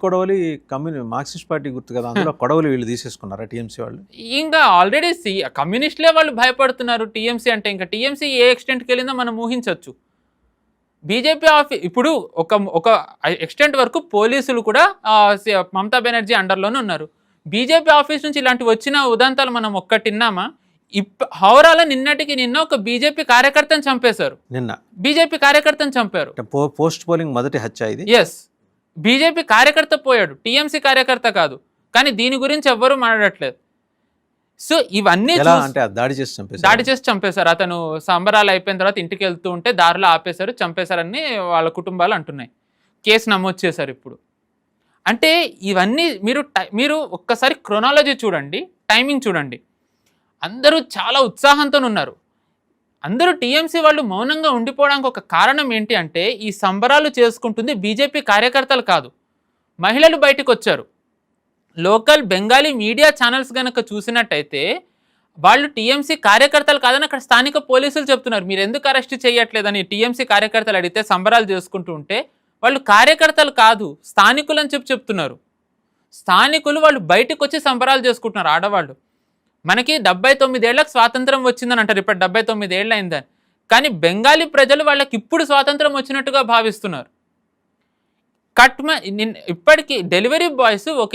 కొడవలి Marxist party గుర్తు కదా, అందులో కొడవలి వీళ్ళు తీసేసుకున్నారా టీఎంసీ వాళ్ళు? ఇంకా ఆల్రెడీ కమ్యూనిస్టులే వాళ్ళు భయపడుతున్నారు టీఎంసీ అంటే. ఇంకా టీఎంసీ ఏ ఎక్స్టెంట్కి వెళ్ళిందో మనం ఊహించవచ్చు. బీజేపీ ఇప్పుడు ఒక ఎక్స్టెంట్ వరకు పోలీసులు కూడా మమతా బెనర్జీ అండర్లోనే ఉన్నారు. బీజేపీ ఆఫీస్ నుంచి ఇలాంటి వచ్చిన ఉదంతాలు మనం ఒక్కటిన్నామా? హౌరాలో నిన్న ఒక బీజేపీ కార్యకర్తను చంపేశారు. బీజేపీ కార్యకర్తను చంపారు. పోస్ట్ పోలింగ్ మొదటి హత్య ఇది. ఎస్, బీజేపీ కార్యకర్త పోయాడు, టీఎంసీ కార్యకర్త కాదు. కానీ దీని గురించి ఎవ్వరూ మాట్లాడట్లేదు. సో ఇవన్నీ దాడి చేసి చంపేశారు. అతను సంబరాలు అయిపోయిన తర్వాత ఇంటికి వెళ్తూ ఉంటే దారిలో ఆపేశారు, చంపేశారని వాళ్ళ కుటుంబాలు అంటున్నాయి. కేసు నమోదు చేశారు ఇప్పుడు. అంటే ఇవన్నీ మీరు ఒక్కసారి క్రొనాలజీ చూడండి, టైమింగ్ చూడండి. అందరూ చాలా ఉత్సాహంతో ఉన్నారు. అందరూ టీఎంసీ వాళ్ళు మౌనంగా ఉండిపోవడానికి ఒక కారణం ఏంటి అంటే, ఈ సంబరాలు చేసుకుంటుంది బీజేపీ కార్యకర్తలు కాదు, మహిళలు బయటకు వచ్చారు. లోకల్ బెంగాలీ మీడియా ఛానల్స్ కనుక చూసినట్టయితే వాళ్ళు టీఎంసీ కార్యకర్తలు కాదని అక్కడ స్థానిక పోలీసులు చెప్తున్నారు. మీరు ఎందుకు అరెస్ట్ చేయట్లేదని టీఎంసీ కార్యకర్తలు అడిగితే సంబరాలు చేసుకుంటూ ఉంటే వాళ్ళు కార్యకర్తలు కాదు స్థానికులు అని చెప్తున్నారు. స్థానికులు వాళ్ళు బయటకు వచ్చి సంబరాలు చేసుకుంటున్నారు. ఆడవాళ్ళు మనకి 79 ఏళ్లకు స్వాతంత్రం వచ్చిందని అంటారు, ఇప్పుడు 79 ఏళ్ళు అయిందని. కానీ బెంగాలీ ప్రజలు వాళ్ళకి ఇప్పుడు స్వాతంత్రం వచ్చినట్టుగా భావిస్తున్నారు. ఇప్పటికీ డెలివరీ బాయ్స్ ఒక